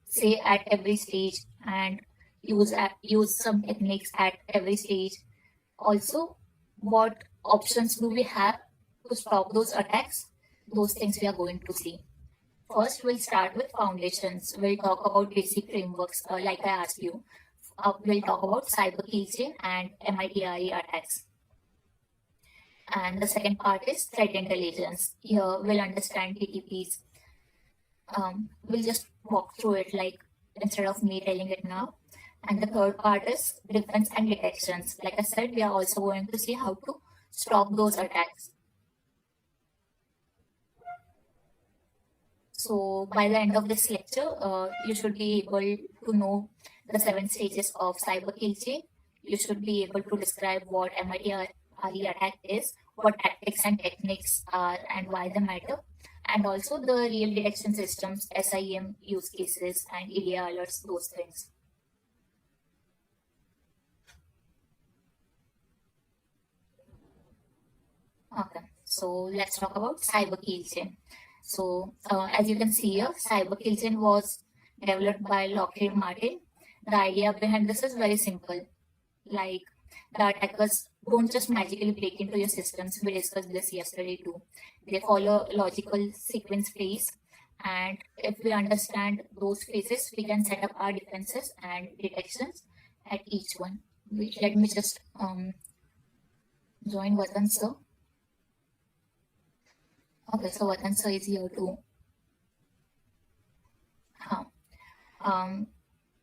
say at every stage and use some techniques at every stage. Also, what options do we have to stop those attacks? Those things we are going to see. First, we'll start with foundations. We'll talk about basic frameworks, like I asked you. We'll talk about cyber keychain and MITRE attacks. And the second part is threat intelligence. Here, we'll understand TTPs. We'll just walk through it like instead of me telling it now. And the third part is defense and detections. Like I said, we are also going to see how to stop those attacks. So by the end of this lecture, you should be able to know the 7 stages of cyber kill chain. You should be able to describe what MITRE attack is, what tactics and techniques are, and why they matter, and also the real detection systems, SIEM use cases, and EDR alerts, those things. Okay, so let's talk about cyber kill chain. So as you can see here, cyber kill chain was developed by Lockheed Martin. The idea behind this is very simple. Like the attackers don't just magically break into your systems. We discussed this yesterday too. They follow logical sequence phase. And if we understand those phases, we can set up our defenses and detections at each one. Let me just join Vatan sir. Okay, so Vatan sir is here too.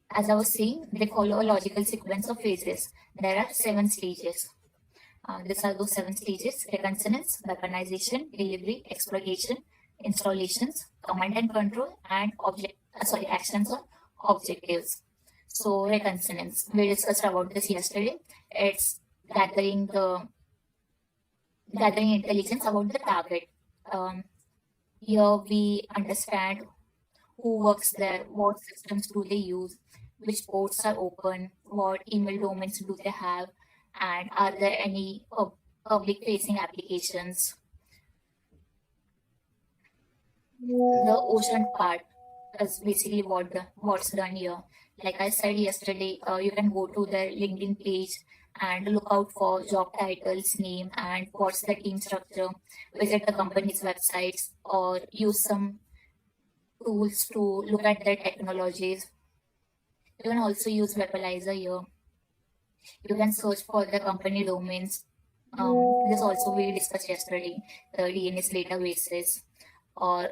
As I was saying, they follow a logical sequence of phases. There are 7 stages. These are those 7 stages: reconnaissance, weaponization, delivery, exploitation, installations, command and control, and actions on objectives. So reconnaissance, we discussed about this yesterday. It's gathering intelligence about the target. Here we understand who works there, what systems do they use, which ports are open, what email domains do they have, and are there any public facing applications. The ocean part is basically what's done here. Like I said yesterday, you can go to their LinkedIn page and look out for job titles, name, and what's the team structure. Visit the company's websites or use some tools to look at their technologies. You can also use Webalizer here. You can search for the company domains. This also we discussed yesterday, the DNS databases. Or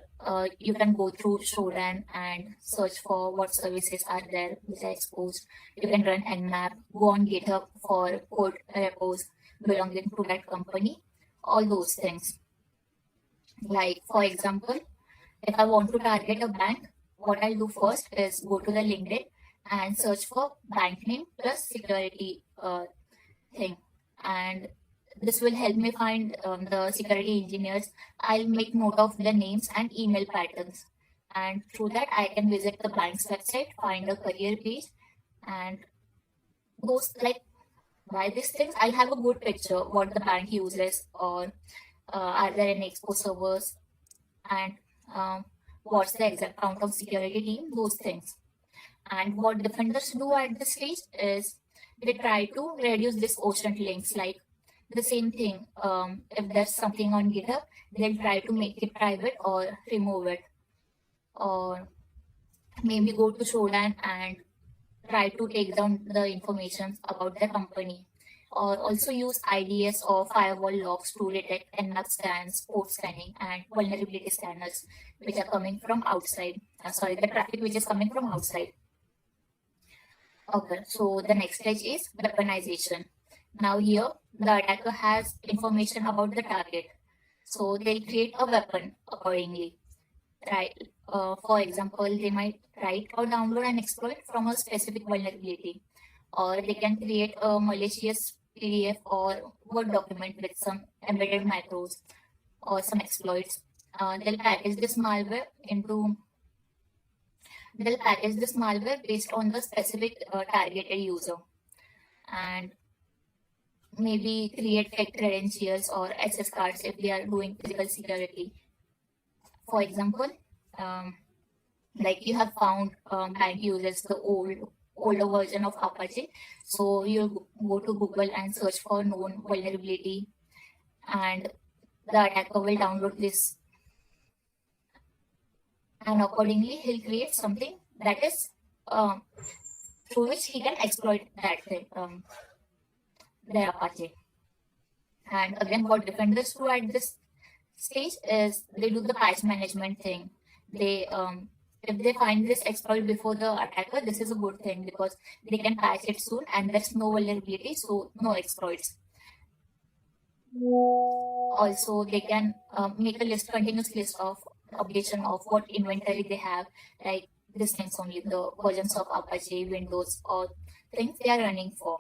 you can go through Shodan and search for what services are there which are exposed. You can run Nmap, go on GitHub for code repos belonging to that company, all those things. Like, for example, if I want to target a bank, what I'll do first is go to the LinkedIn and search for bank name plus security thing. And this will help me find the security engineers. I'll make note of the names and email patterns. And through that, I can visit the bank's website, find a career page, and those like by these things, I have a good picture what the bank uses, or are there any expo servers, and what's the exact count of security team, those things. And what defenders do at this stage is they try to reduce this ocean links, like the same thing. If there's something on GitHub, they'll try to make it private or remove it, or maybe go to Shodan and try to take down the information about the company, or also use IDS or firewall logs to detect Nmap scans, port scanning, and vulnerability scanners which are coming from outside. The traffic which is coming from outside. Okay, so the next stage is weaponization. Now here, the attacker has information about the target. So they'll create a weapon accordingly. Right. For example, they might write or download an exploit from a specific vulnerability, or they can create a malicious PDF or Word document with some embedded macros or some exploits. They'll package this malware based on the specific targeted user, and maybe create fake credentials or access cards if they are doing physical security. For example, Like you have found bank uses the older version of Apache, so you go to Google and search for known vulnerability, and the attacker will download this, and accordingly he'll create something that is um, through which he can exploit that thing, the Apache. And again, what defenders do at this stage is they do the patch management thing. They if they find this exploit before the attacker, this is a good thing because they can patch it soon and there's no vulnerability, so no exploits. Also, they can make a continuous list of updation of what inventory they have, like these things only, the versions of Apache, Windows, or things they are running for.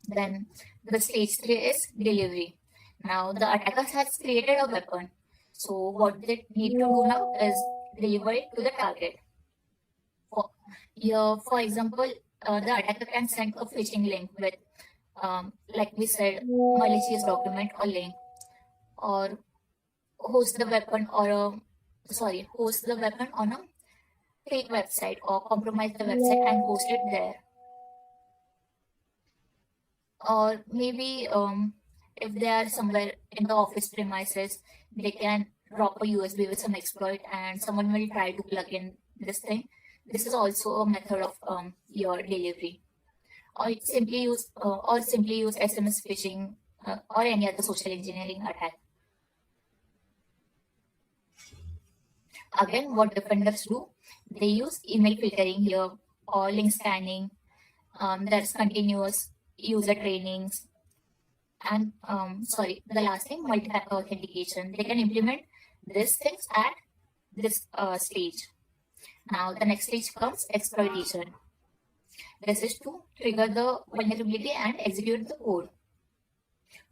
Then the stage 3 is delivery. Now the attacker has created a weapon. So what they need to do now is deliver it to the target. For example, the attacker can send a phishing link with, like we said, malicious document or link, or host the weapon host the weapon on a fake website, or compromise the website and host it there. Or maybe if they are somewhere in the office premises, they can drop a USB with some exploit and someone will try to plug in this thing. This is also a method of your delivery. Or simply use SMS phishing or any other social engineering attack. Again, what defenders do, they use email filtering here, or link scanning. There's continuous user trainings, and the last thing, multi-factor authentication. They can implement these things at this stage. Now the next stage comes exploitation. This is to trigger the vulnerability and execute the code.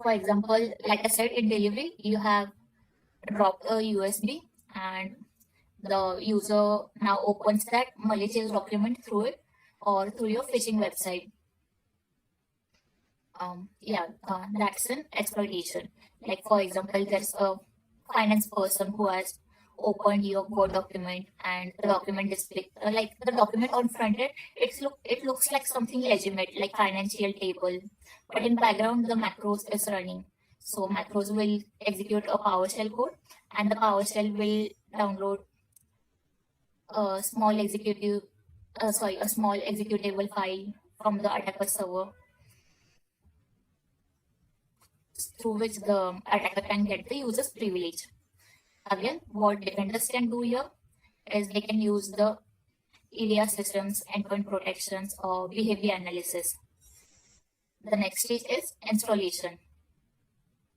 For example, like I said, in delivery, you have dropped a USB and the user now opens that malicious document through it or through your phishing website. That's an exploitation. Like for example, there's a finance person who has opened your Word document and the document display, like the document on front end, it looks like something legitimate, like financial table, but in background the macros is running. So macros will execute a PowerShell code, and the PowerShell will download a a small executable file from the attacker server, through which the attacker can get the user's privilege. Again, what defenders can do here is they can use the EDR systems, endpoint protections, or behavior analysis. The next stage is installation.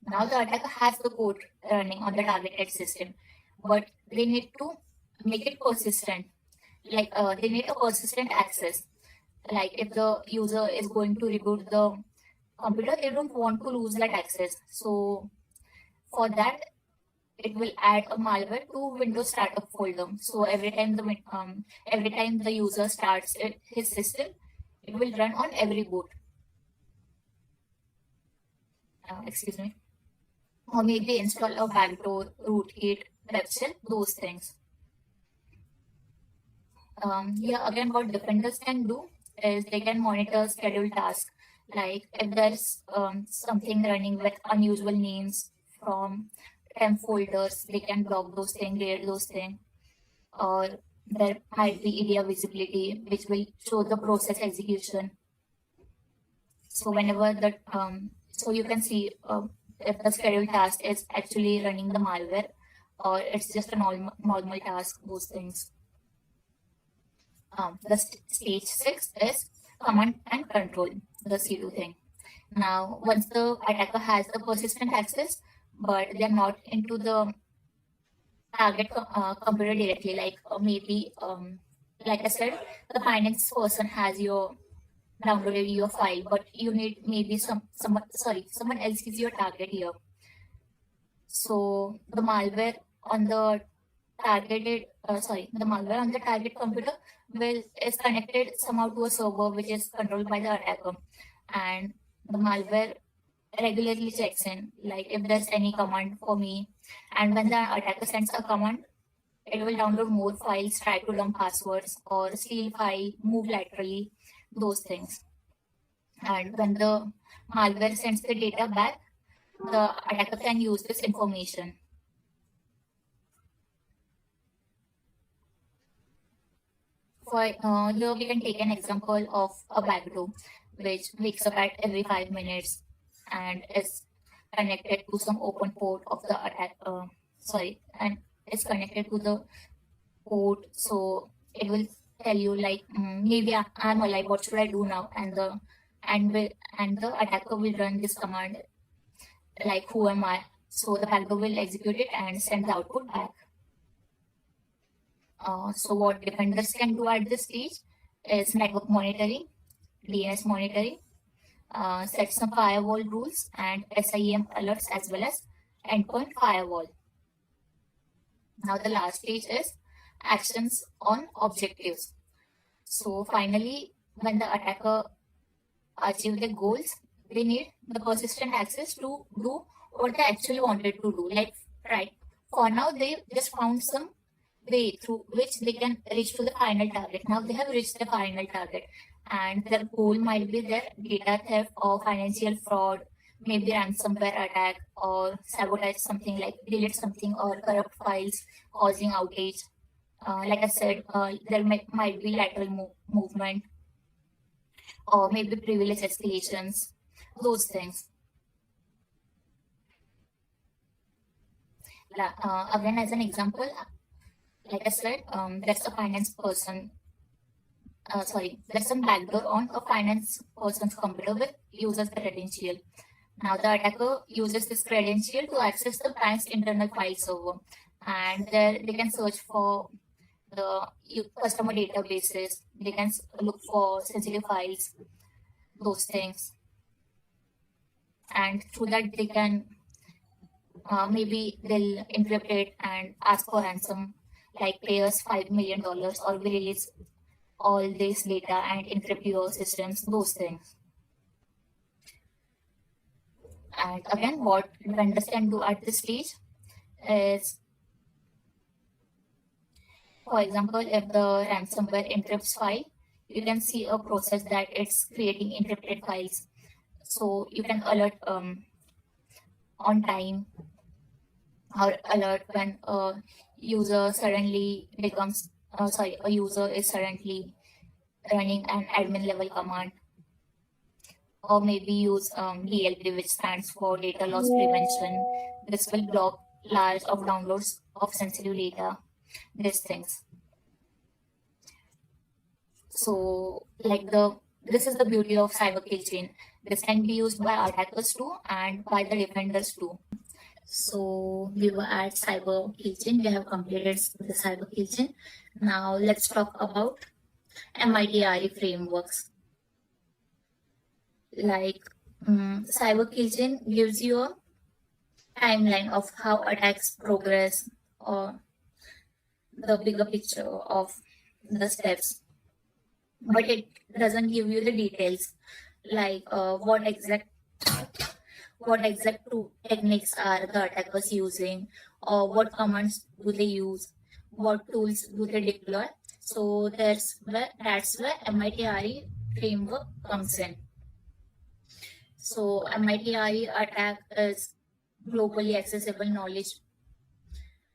Now the attacker has the code running on the targeted system, but they need to make it persistent. Like they need a persistent access. Like if the user is going to reboot the computer, they don't want to lose that access. So for that, it will add a malware to Windows startup folder. So every time the user starts his system, it will run on every boot. Excuse me. Or maybe install a backdoor, rootkit, WebShell, those things. Again, what defenders can do is they can monitor scheduled tasks. Like if there's something running with unusual names from temp folders, they can block those things, delete those things. Or there might be area visibility, which will show the process execution. So whenever so you can see if the scheduled task is actually running the malware or it's just a normal task, those things. The stage 6 is command and control, the C2 thing. Now, once the attacker has the persistent access, but they're not into the target computer directly, like maybe, like I said, the finance person has downloaded your file, but you need maybe someone else is your target here. So the malware on the malware on the target computer is connected somehow to a server which is controlled by the attacker, and the malware regularly checks in, like if there's any command for me, and when the attacker sends a command, it will download more files, try to learn passwords, or steal file, move laterally, those things. And when the malware sends the data back, the attacker can use this information. For here we can take an example of a backdoor which wakes up at every 5 minutes and is connected to some open port of the attack. And is connected to the port, so it will tell you like, maybe I'm alive. What should I do now? And the attacker will run this command like, who am I? So the backdoor will execute it and send the output back. So what defenders can do at this stage is network monitoring, DNS monitoring, set some firewall rules and SIEM alerts, as well as endpoint firewall. Now the last stage is actions on objectives. So finally, when the attacker achieve their goals, they need the persistent access to do what they actually wanted to do. Like, right, for now they just found some way through which they can reach to the final target. Now they have reached the final target, and their goal might be their data theft or financial fraud, maybe ransomware attack, or sabotage something like delete something or corrupt files, causing outage. Like I said, there might be lateral movement, or maybe privilege escalations, those things. Again, as an example, like I said, there's a finance person. There's some backdoor on a finance person's computer with user's credential. Now the attacker uses this credential to access the bank's internal file server, and there they can search for the customer databases. They can look for sensitive files, those things, and through that they can maybe they'll encrypt it and ask for ransom, like pay us $5 million or we release all this data and encrypt your systems, those things. And again, what vendors can do at this stage is, for example, if the ransomware encrypts file, you can see a process that it's creating encrypted files. So you can alert on time, or alert when a user suddenly becomes, a user is suddenly running an admin level command, or maybe use DLP, which stands for data loss prevention. This will block large of downloads of sensitive data, these things. So this is the beauty of cyber kill chain. This can be used by attackers too and by the defenders too. So we were at cyber kill chain. We have completed the cyber kill chain. Now let's talk about MITRE frameworks. Like, cyber kill chain gives you a timeline of how attacks progress, or the bigger picture of the steps, but it doesn't give you the details, like what exact techniques are the attackers using, or what commands do they use, what tools do they deploy. So that's where MITRE framework comes in. So MITRE attack is globally accessible knowledge.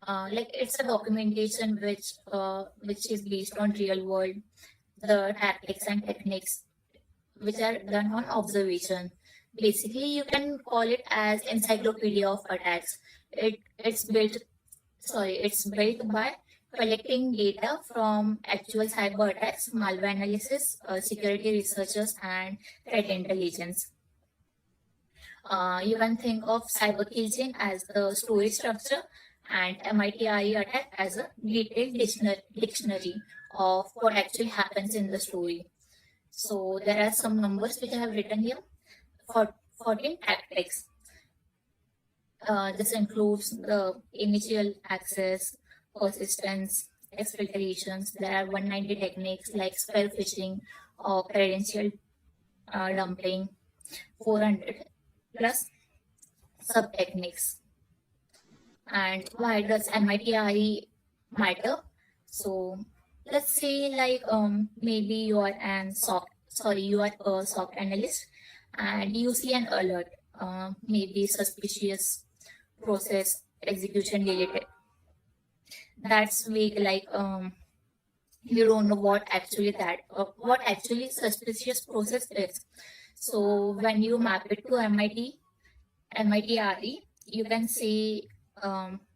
Like, it's a documentation which is based on real world, the tactics and techniques which are done on observation. Basically, you can call it as encyclopedia of attacks. It's built by collecting data from actual cyber attacks, malware analysis, security researchers, and threat intelligence. You can think of cyber kill chain as the story structure, and MITRE attack as a detailed dictionary of what actually happens in the story. So there are some numbers which I have written here. For 14 tactics. This includes the initial access, persistence, exfiltrations. There are 190 techniques like spell phishing or credential dumping, 400 plus sub techniques. And why does MITRE matter. So let's say like maybe you are an SOC, sorry, you are a SOC analyst and you see an alert, maybe suspicious process execution related. That's vague, like you don't know what actually suspicious process is. So when you map it to MIT RE, you can say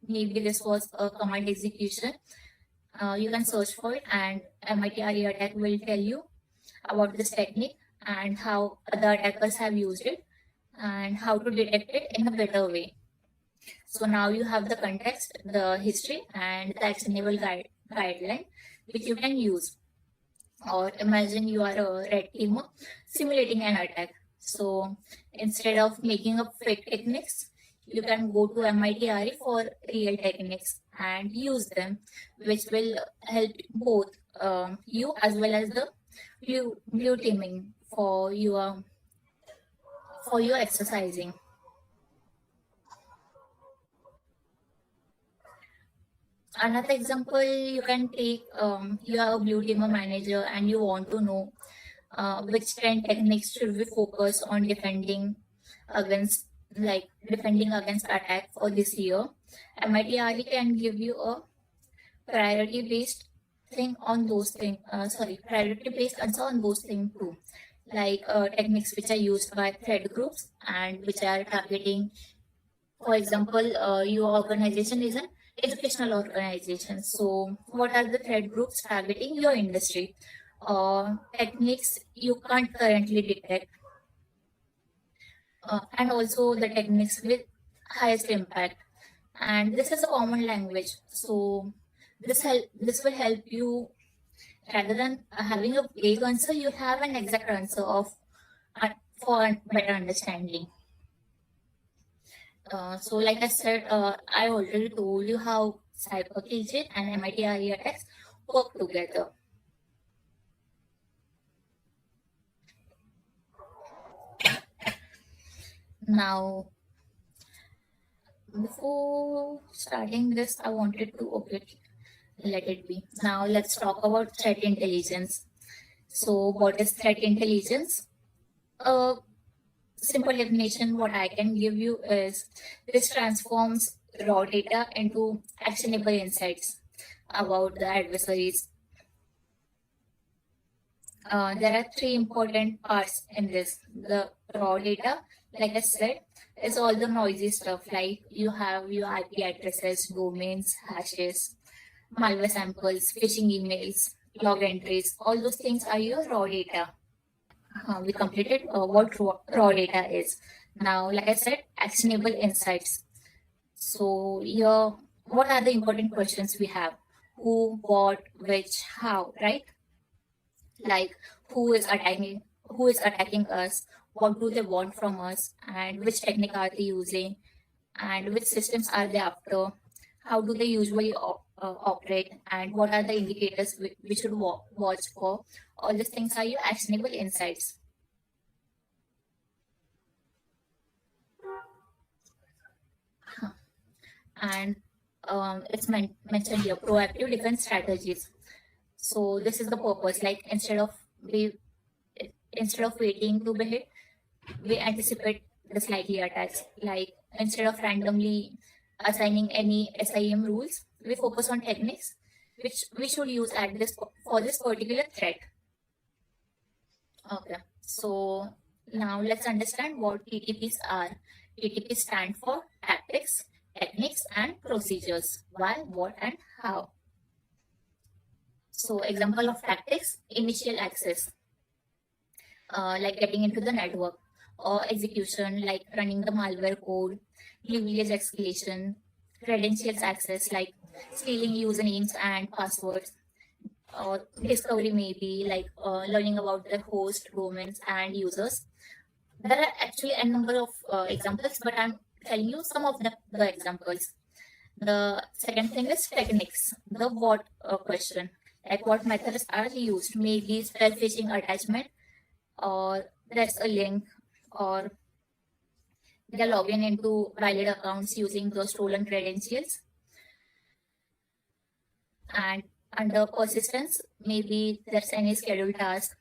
maybe this was a command execution. You can search for it, and MIT RE attack will tell you about this technique and how other attackers have used it and how to detect it in a better way. So now you have the context, the history, and the actionable guideline which you can use. Or imagine you are a red teamer simulating an attack. So instead of making up fake techniques, you can go to MIT RE for real techniques and use them, which will help both you as well as the blue teaming for your exercising. Another example you can take, you are a blue teamer manager and you want to know which 10 techniques should we focus on against defending against attack for this year. MIT RE can give you a priority based priority based answer on those things too, like techniques which are used by threat groups and which are targeting, for example, your organization is an educational organization. So, what are the threat groups targeting your industry? Techniques you can't currently detect, and also the techniques with highest impact. And this is a common language, so this will help you rather than having a vague answer. You have an exact answer of uh, for better understanding. So, like I said, I already told you how CyberKillJit and MIT RE attacks work together. Now, before starting this, I wanted to let it be. Now, let's talk about threat intelligence. So, what is threat intelligence? A simple definition, what I can give you is this transforms raw data into actionable insights about the adversaries. There are three important parts in this. The raw data, like I said, is all the noisy stuff, like you have your IP addresses, domains, hashes, malware samples, phishing emails, log entries. All those things are your raw data. We completed what raw data is. Now, like I said, actionable insights. So here, what are the important questions we have? Who, what, which, how, right? Like who is attacking us, what do they want from us, and which technique are they using, and which systems are they after, how do they usually operate, and what are the indicators we should watch for. All these things are your actionable insights. And it's mentioned here, proactive defense strategies. So this is the purpose, like instead of waiting to be hit, we anticipate the slightly attacks. Like instead of randomly assigning any SIM rules, we focus on techniques which we should use at this for this particular threat. Okay, so now let's understand what TTPs are. TTPs stand for tactics, techniques, and procedures. Why, what, and how. So example of tactics: initial access, like getting into the network, or execution, like running the malware code, privilege escalation, credentials access, like stealing usernames and passwords, or discovery maybe like learning about the host, domains, and users. There are actually a number of examples, but I'm telling you some of the examples. The second thing is techniques, the what question, like what methods are used, maybe spell phishing attachment, or there's a link, or they're logging into valid accounts using those stolen credentials. And under persistence, maybe there's any scheduled task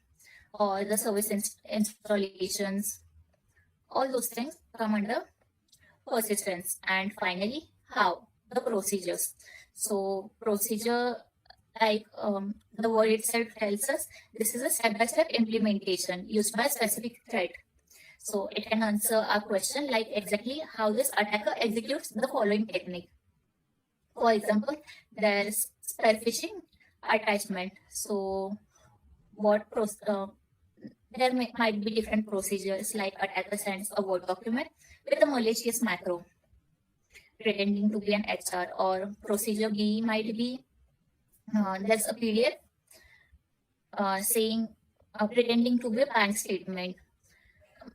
or the service installations. All those things come under persistence. And finally, how? The procedures. So procedure, like the word itself tells us, this is a step-by-step implementation used by a specific threat. So it can answer our question like exactly how this attacker executes the following technique. For example, there's spear phishing attachment. So there might be different procedures, like attacker sends a Word document with a malicious macro pretending to be an HR, or procedure B might be there's a PDF saying pretending to be a bank statement.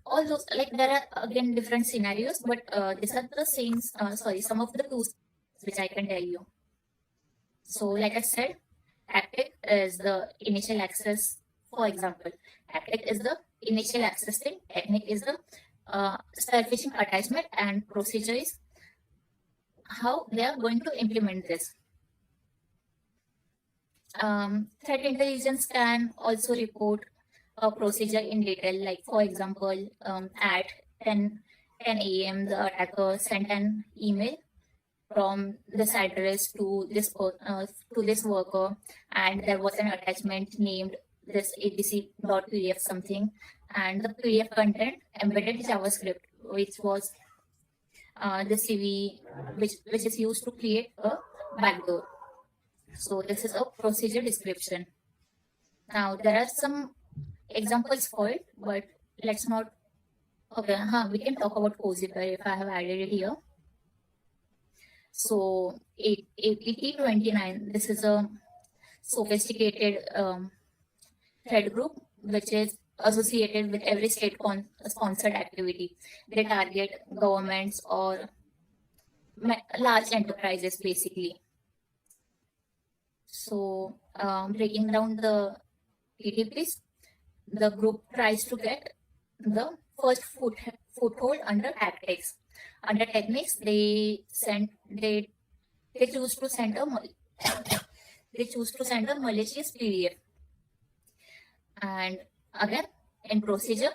All those, like, there are again different scenarios, but these are the same. Some of the tools which I can tell you. So, like I said, tactic is the initial access. For example, tactic is the initial access thing. Technique is the spear phishing attachment, and procedure is how they are going to implement this. Threat intelligence can also report a procedure in detail, like for example, at 10 a.m. the attacker sent an email from this address to this worker, and there was an attachment named this abc.pdf something, and the PDF content embedded JavaScript, which was the CV, which is used to create a backdoor. So this is a procedure description. Now there are some examples for it, but let's not. Okay, we can talk about Cozypair if I have added it here. So APT29, this is a sophisticated thread group which is associated with every state sponsored activity. They target governments or large enterprises basically. So breaking down the TTPs, the group tries to get the first foothold under tactics. Under techniques, they choose to send a malicious PDF. And again, in procedure,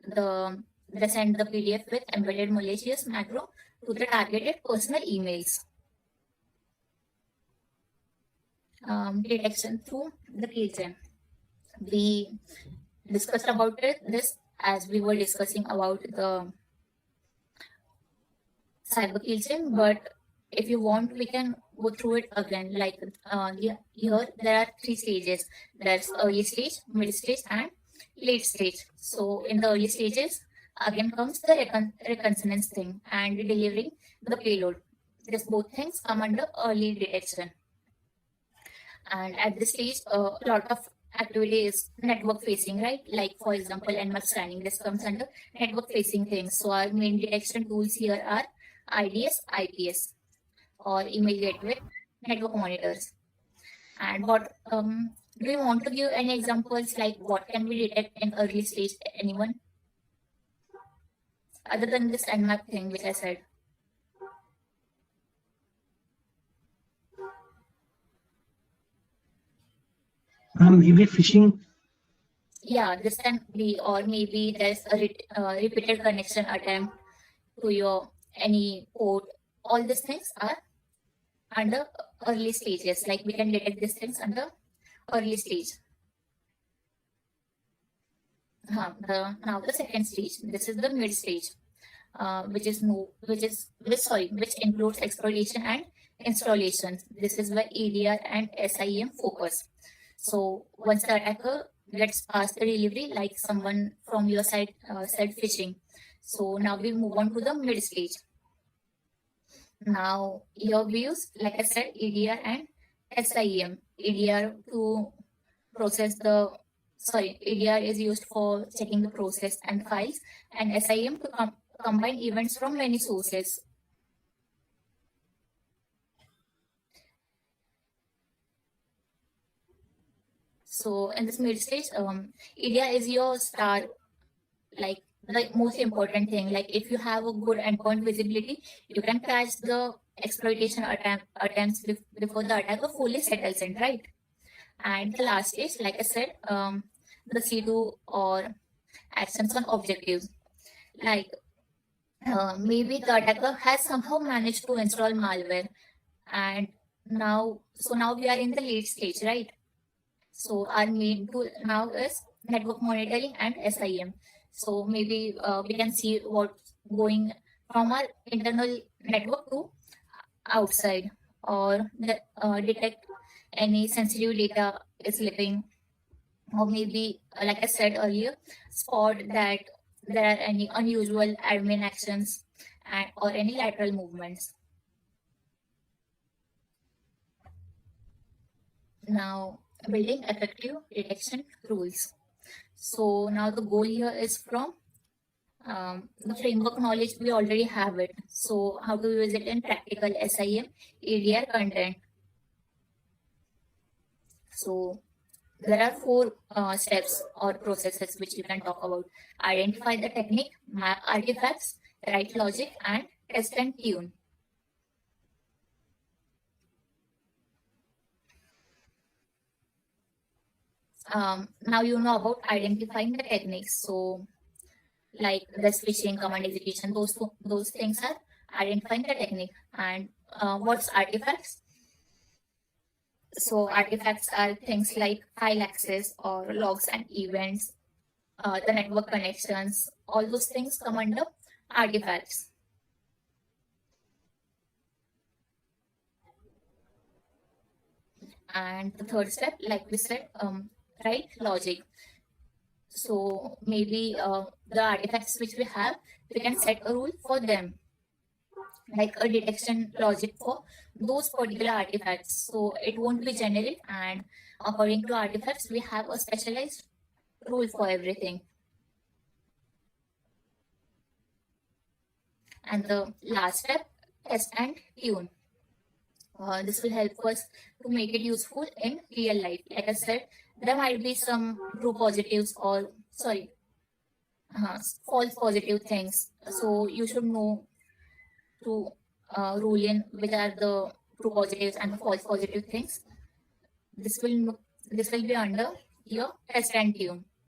they send the PDF with embedded malicious macro to the targeted personal emails. Detection through the keychain. We discussed about this as we were discussing about the cyber keychain, but if you want, we can go through it again. Like here, there are 3 stages. There's early stage, mid stage, and late stage. So in the early stages, again comes the reconnaissance thing and delivering the payload. These both things come under early detection. And at this stage, a lot of activity is network facing, right? Like for example, nmap scanning. This comes under network facing things. So our main detection tools here are IDS, IPS, or email gateway network monitors. And what do you want to give any examples, like what can we detect in early stage? Anyone? Other than this nmap thing which I said. Maybe phishing. Yeah, this can be, or maybe there's a repeated connection attempt to your any port. All these things are under early stages. Like we can detect these things under early stage. Now the second stage. This is the mid stage, which includes exploitation and installation. This is where EDR and SIEM focus. So once the attacker gets past the delivery, like someone from your side said phishing. So now we move on to the mid stage. Now your views, like I said, EDR and SIEM. EDR to process the EDR is used for checking the process and files, and SIEM to combine events from many sources. So in this mid stage, EDR is your star, like the most important thing. Like if you have a good endpoint visibility, you can catch the exploitation attempts before the attacker fully settles in, right? And the last stage, like I said, the C2 or actions on objectives. Like maybe the attacker has somehow managed to install malware, and now we are in the late stage, right? So our main tool now is network monitoring and SIM. So maybe we can see what's going from our internal network to outside, or detect any sensitive data is slipping, or maybe, like I said earlier, spot that there are any unusual admin actions or any lateral movements. Now, building effective detection rules. So now the goal here is from the framework knowledge, we already have it. So how to use it in practical SIM, ADR content. So there are four steps or processes which you can talk about. Identify the technique, map artifacts, write logic, and test and tune. Now you know about identifying the techniques. So like the switching, command execution, those things are identifying the technique. And what's artifacts? So artifacts are things like file access or logs and events, the network connections, all those things come under artifacts. And the third step, like we said, write logic. So maybe the artifacts which we have, we can set a rule for them, like a detection logic for those particular artifacts. So it won't be generic, and according to artifacts, we have a specialized rule for everything. And the last step, test and tune. This will help us to make it useful in real life. Like I said, there might be some true positives or false positive things. So you should know to rule in which are the true positives and the false positive things. This will be under your test and tune.